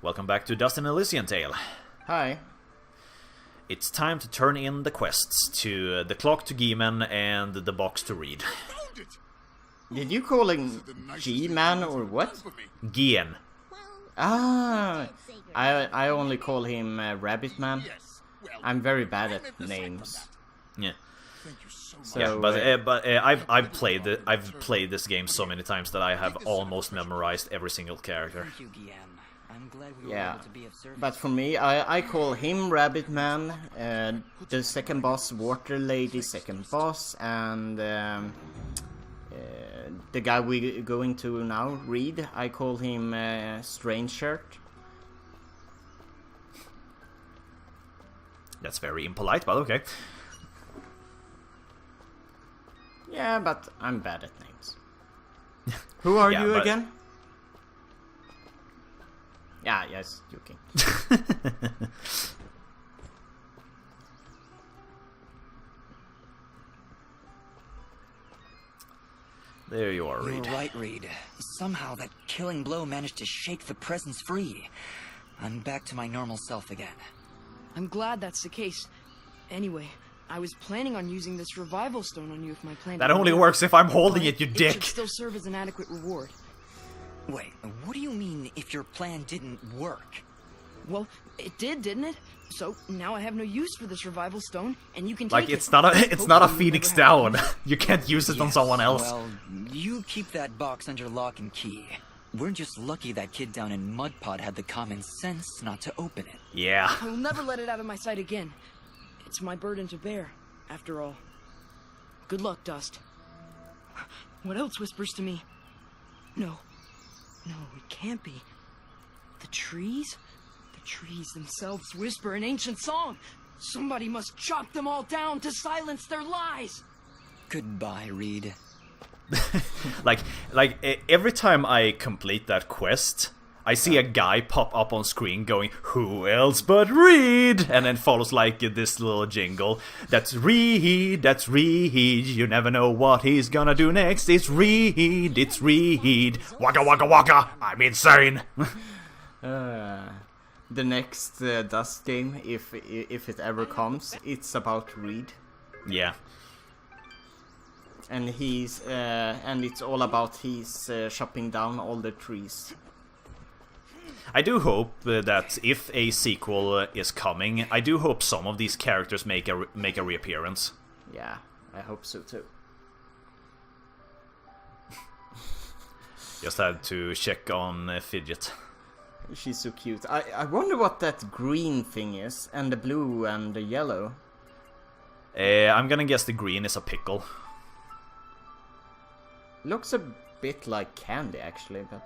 Welcome back to Dustin Elysian Tale. Hi. It's time to turn in the quests to the clock to G-Man and the box to read. Did you call him G-Man or what? Gian. Ah, I only call him Rabbit Man. I'm very bad at names. Yeah. So, Yeah, but I've played this game so many times that I have almost memorized every single character. Thank you, Gian. I'm glad we were yeah, able to be of service. but for me, I call him Rabbit Man, the second boss Water Lady second boss, and the guy we're going to now read, I call him Strange Shirt. That's very impolite, but okay. Yeah, but I'm bad at names. Who are you again? Yeah, yes, joking. There you are, Reed. You're right, Reed. Somehow that killing blow managed to shake the presence free. I'm back to my normal self again. I'm glad that's the case. Anyway, I was planning on using this revival stone on you if my plan... That only works if I'm holding it, you It dick! should still serve as an adequate reward. Wait, what do you mean if your plan didn't work? Well, it did, didn't it? So, now I have no use for this revival stone, and you can Like, take it's not a Hopefully Phoenix you never have down. You can't use it on Yes, someone else. Well, you keep that box under lock and key. We're just lucky that kid down in Mudpod had the common sense not to open it. Yeah. I will never let it out of my sight again. It's my burden to bear, after all. Good luck, Dust. What else whispers to me? No. No, it can't be. The trees? The trees themselves whisper an ancient song. Somebody must chop them all down to silence their lies. Goodbye, Reed. like every time I complete that quest, I see a guy pop up on screen going, "Who else but Reed?" And then follows like this little jingle. That's Reed, that's Reed. You never know what he's gonna do next. It's Reed, it's Reed. Waka waka waka. I'm insane. The next Dust game, if it ever comes, it's about Reed, Yeah. and it's all about he's chopping down all the trees. I do hope that if a sequel is coming, I do hope some of these characters make a reappearance. Yeah, I hope so too. Just had to check on Fidget. She's so cute. I wonder what that green thing is, and the blue and the yellow. I'm gonna guess the green is a pickle. Looks a bit like candy actually, but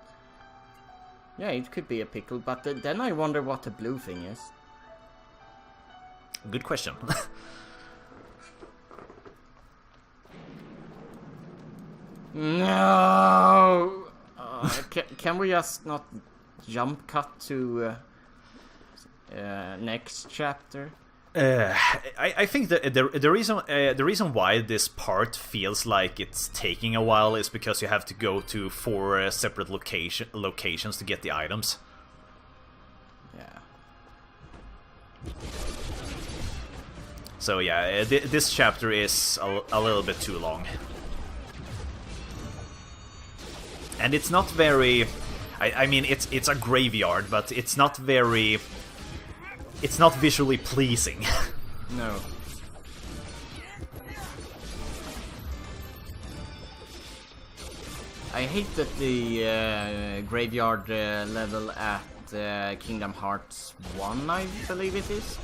yeah, it could be a pickle. But then I wonder what the blue thing is. Good question. No. Can we just not jump cut to next chapter? I think the reason why this part feels like it's taking a while is because you have to go to 4 separate locations to get the items. Yeah. So yeah, this chapter is a little bit too long, and it's not very. I mean, it's a graveyard, but it's not very. It's not visually pleasing. No. I hate that the graveyard level at Kingdom Hearts 1, I believe it is,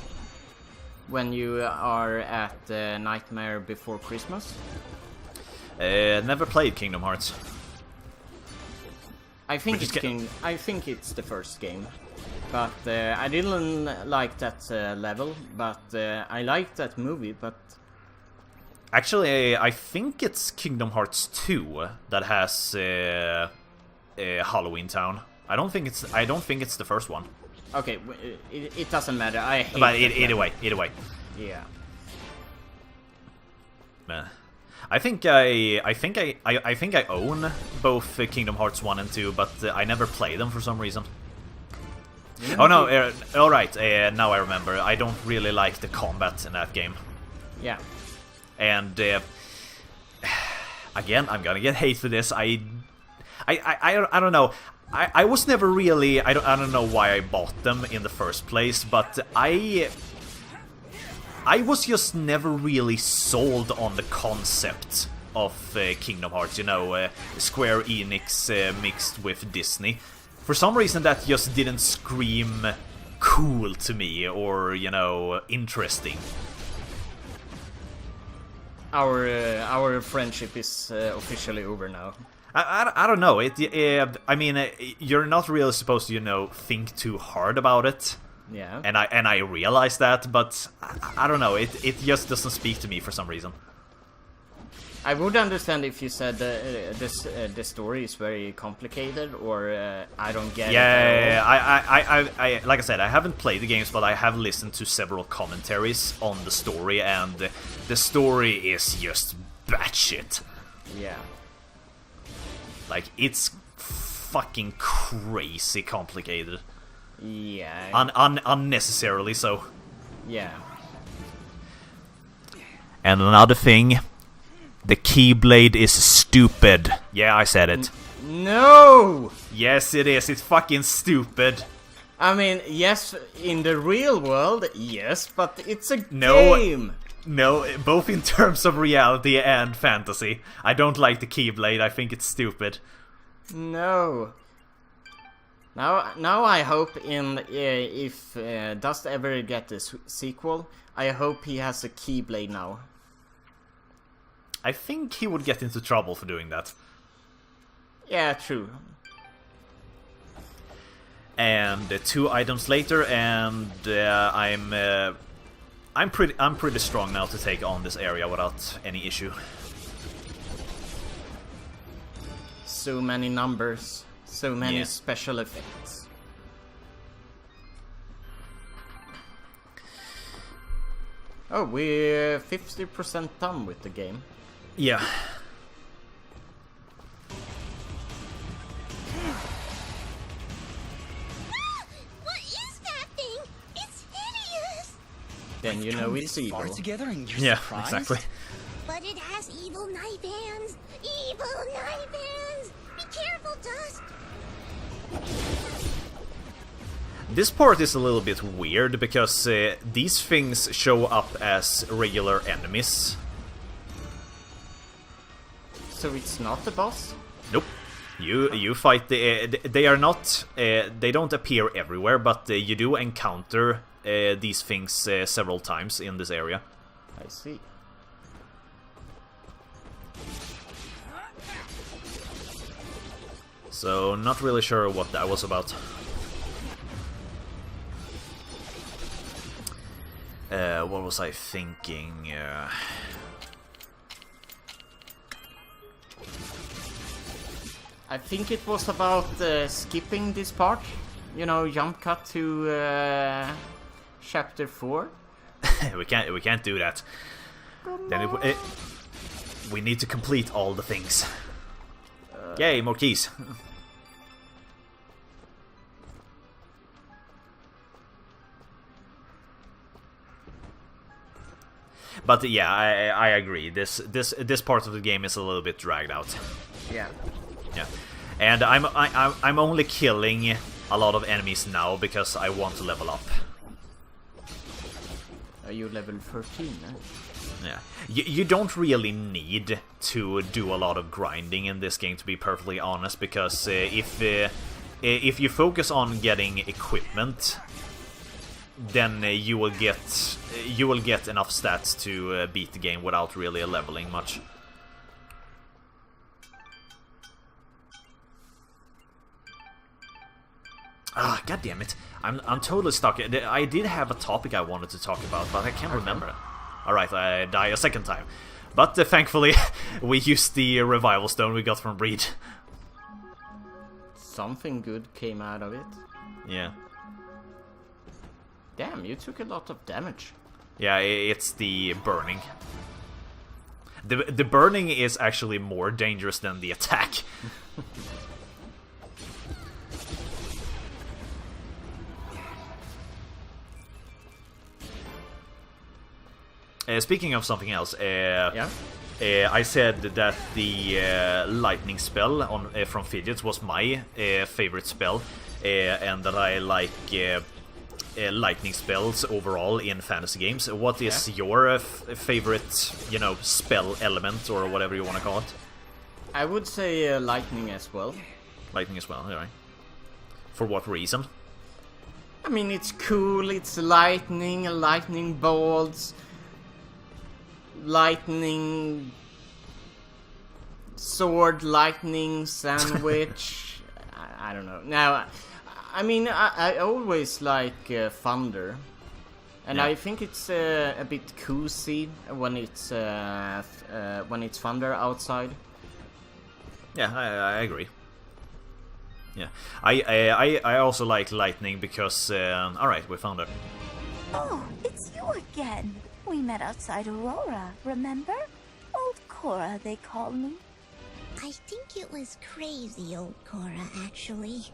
when you are at Nightmare Before Christmas. Never played Kingdom Hearts. I think it's the first game, but I didn't like that level. But I liked that movie. But actually, I think it's Kingdom Hearts 2 that has Halloween Town. I don't think it's the first one. Okay, it doesn't matter. I hate. But either way. Yeah. I think I own both Kingdom Hearts 1 and 2, but I never play them for some reason. Oh no, alright, now I remember. I don't really like the combat in that game. Yeah. And again, I'm gonna get hate for this. I don't know. I was never really. I don't know why I bought them in the first place, but I was just never really sold on the concept of Kingdom Hearts. You know, Square Enix mixed with Disney. For some reason, that just didn't scream cool to me, or you know, interesting. Our friendship is officially over now. I don't know. I mean, you're not really supposed to, you know, think too hard about it. Yeah. And I realize that, but I don't know. It just doesn't speak to me for some reason. I would understand if you said the story is very complicated, or I don't get it. Yeah, I like I said, I haven't played the games, but I have listened to several commentaries on the story, and the story is just batshit. Yeah. Like, it's fucking crazy complicated. Yeah. Unnecessarily so. Yeah. And another thing, the Keyblade is stupid. Yeah, I said it. No! Yes, it is. It's fucking stupid. I mean, yes, in the real world, yes, but it's a No. game. No, both in terms of reality and fantasy. I don't like the Keyblade. I think it's stupid. No. Now I hope if Dust ever get a sequel, I hope he has a Keyblade now. I think he would get into trouble for doing that. Yeah, true. And 2 items later, and I'm pretty strong now to take on this area without any issue. So many numbers, so many special effects. Oh, we're 50% done with the game. Yeah. What is that thing? It's hideous! Then you know it's evil. Far together and you're Yeah, surprised? exactly. But it has evil knife hands! Evil knife hands! Be careful, Dust! This part is a little bit weird because these things show up as regular enemies. So it's not the boss? Nope. You fight they are not they don't appear everywhere, but you do encounter these things several times in this area. I see. So not really sure what that was about. What was I thinking? I think it was about skipping this part. You know, jump cut to chapter 4. we can't do that. Then we need to complete all the things. Yay, more keys. But yeah, I agree. This part of the game is a little bit dragged out. Yeah. Yeah, and I'm only killing a lot of enemies now because I want to level up. Are you level 13? Eh? Yeah, you don't really need to do a lot of grinding in this game, to be perfectly honest, because if you focus on getting equipment, then you will get enough stats to beat the game without really leveling much. Ah, god damn it! I'm totally stuck. I did have a topic I wanted to talk about, but I can't remember it. All right, I die a second time, but thankfully we used the revival stone we got from Breed. Something good came out of it. Yeah. Damn, you took a lot of damage. Yeah, it's the burning. The burning is actually more dangerous than the attack. Speaking of something else, Yeah. I said that the lightning spell from Fidgets was my favorite spell, and that I like lightning spells overall in fantasy games. What is your favorite, you know, spell element or whatever you want to call it? I would say lightning as well. Lightning as well, alright. For what reason? I mean, it's cool, it's lightning bolts, lightning sword, lightning sandwich. I don't know. Now, I mean, I always like thunder, and Yeah. I think it's a bit cozy when it's thunder outside. Yeah, I agree. Yeah, I also like lightning because alright, we found her. Oh, it's you again. We met outside Aurora, remember? Old Cora, they call me. I think it was crazy, old Cora, actually.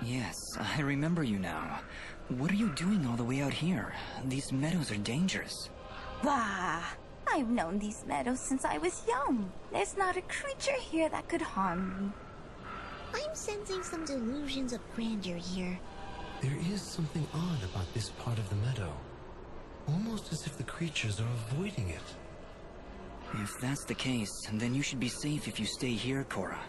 Yes, I remember you now. What are you doing all the way out here? These meadows are dangerous. Bah! I've known these meadows since I was young. There's not a creature here that could harm me. I'm sensing some delusions of grandeur here. There is something odd about this part of the meadow. Almost as if the creatures are avoiding it. If that's the case, then you should be safe if you stay here, Cora.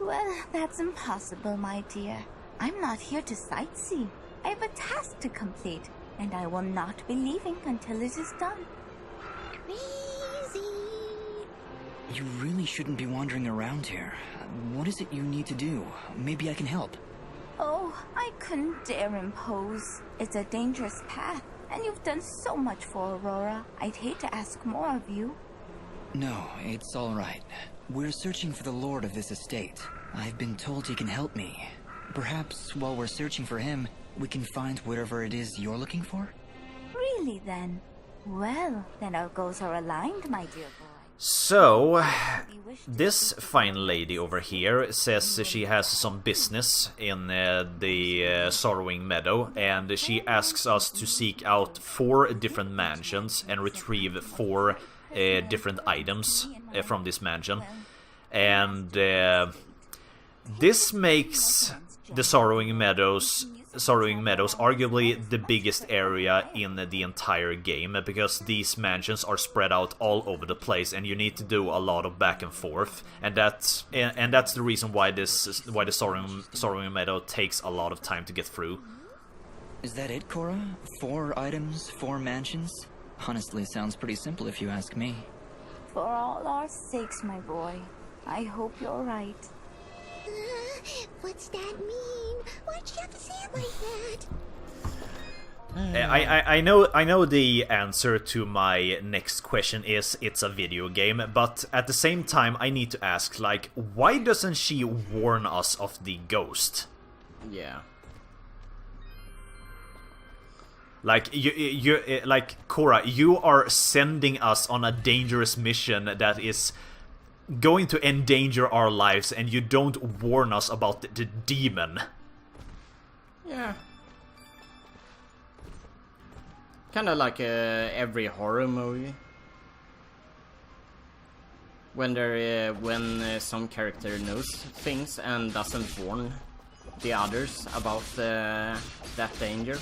Well, that's impossible, my dear. I'm not here to sightsee. I have a task to complete, and I will not be leaving until it is done. Crazy. You really shouldn't be wandering around here. What is it you need to do? Maybe I can help. Oh, I couldn't dare impose. It's a dangerous path, and you've done so much for Aurora. I'd hate to ask more of you. No, it's all right. We're searching for the lord of this estate. I've been told he can help me. Perhaps while we're searching for him, we can find whatever it is you're looking for? Really, then? Well, then our goals are aligned, my dear boy. So, this fine lady over here says she has some business in the Sorrowing Meadow, and she asks us to seek out 4 different mansions and retrieve 4 different items from this mansion. And this makes the Sorrowing Meadows arguably the biggest area in the entire game, because these mansions are spread out all over the place and you need to do a lot of back and forth, and that's the reason why the Sorrowing Meadow takes a lot of time to get through. Is that it, Cora? 4 items, 4 mansions? Honestly, sounds pretty simple if you ask me. For all our sakes, my boy, I hope you're right. What's that mean? Why'd you have to say it like that? I know the answer to my next question is it's a video game, but at the same time I need to ask, like, why doesn't she warn us of the ghost? Yeah. Like, like, Cora, you are sending us on a dangerous mission that is going to endanger our lives, and you don't warn us about the demon. Yeah. Kinda like every horror movie. When some character knows things and doesn't warn the others about that danger.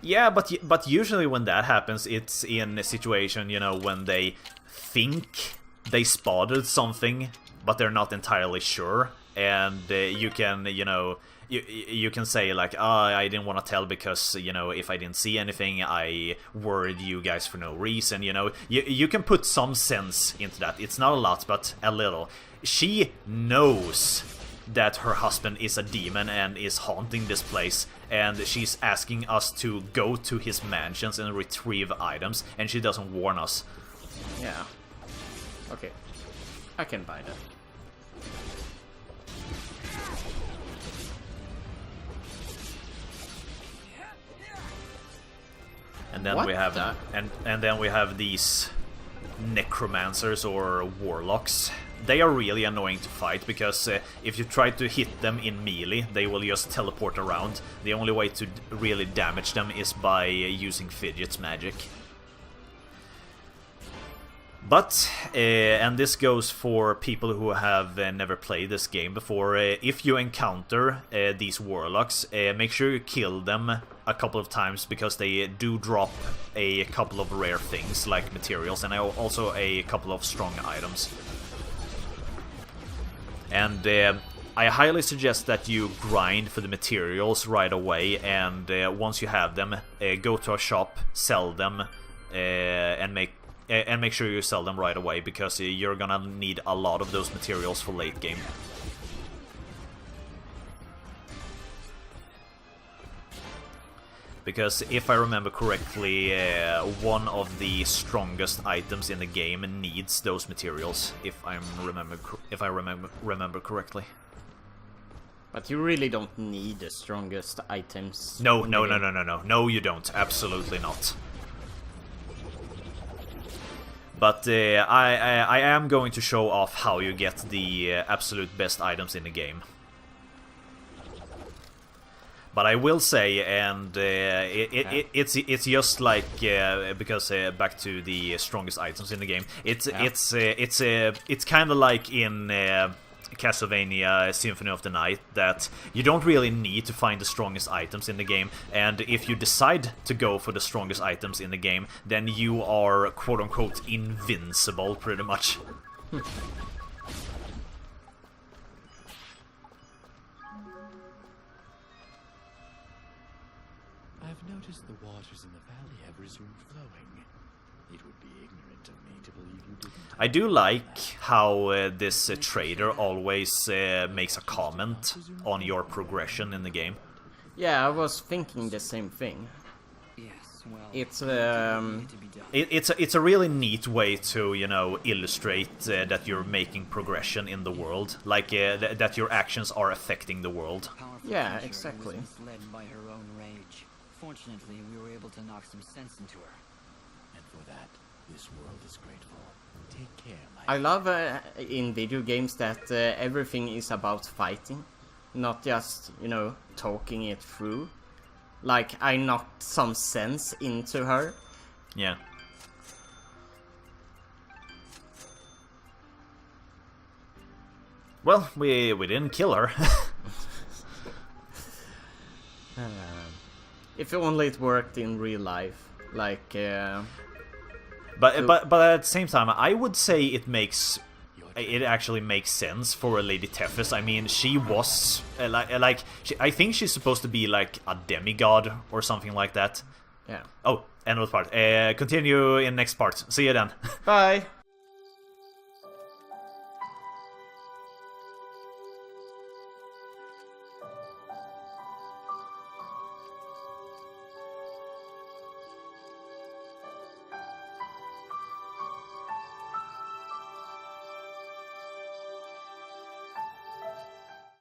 Yeah, but usually when that happens, it's in a situation, you know, when they think they spotted something, but they're not entirely sure, and you can, you know, you can say like, I didn't want to tell because, you know, if I didn't see anything, I worried you guys for no reason, you know. You can put some sense into that. It's not a lot, but a little. She knows that her husband is a demon and is haunting this place, and she's asking us to go to his mansions and retrieve items, and she doesn't warn us. Yeah. Okay. I can buy that. And then What we have the- and then we have these necromancers or warlocks. They are really annoying to fight because if you try to hit them in melee, they will just teleport around. The only way to really damage them is by using Fidget's magic. But, and this goes for people who have never played this game before, if you encounter these warlocks, make sure you kill them a couple of times, because they do drop a couple of rare things, like materials, and also a couple of strong items. And I highly suggest that you grind for the materials right away, and once you have them, go to a shop, sell them, and make sure you sell them right away, because you're gonna need a lot of those materials for late game. Because if I remember correctly, one of the strongest items in the game needs those materials, if I remember correctly. But you really don't need the strongest items. No, you don't. Absolutely not. But I am going to show off how you get the absolute best items in the game. But I will say, and it's just like because back to the strongest items in the game. It's kind of like in Castlevania Symphony of the Night, that you don't really need to find the strongest items in the game, and if you decide to go for the strongest items in the game, then you are quote-unquote invincible, pretty much. I've noticed the waters in the valley have resumed flowing. It would be ignorant of me to believe you didn't. I do like how this trader always makes a comment on your progression in the game. Yeah, I was thinking the same thing. Yes, well, It's a really neat way to, you know, illustrate that you're making progression in the world, like that your actions are affecting the world. Yeah, exactly. Misled by her own rage. Fortunately, we were able to knock some sense into her. And for that, this world is grateful. Take care, my I love in video games that everything is about fighting, not just, you know, talking it through. Like, I knocked some sense into her. Yeah. Well, we didn't kill her. If only it worked in real life, like. But at the same time, I would say it actually makes sense for Lady Tethys. I mean, she was I think she's supposed to be like a demigod or something like that. Yeah. Oh, end of the part. Continue in next part. See you then. Bye.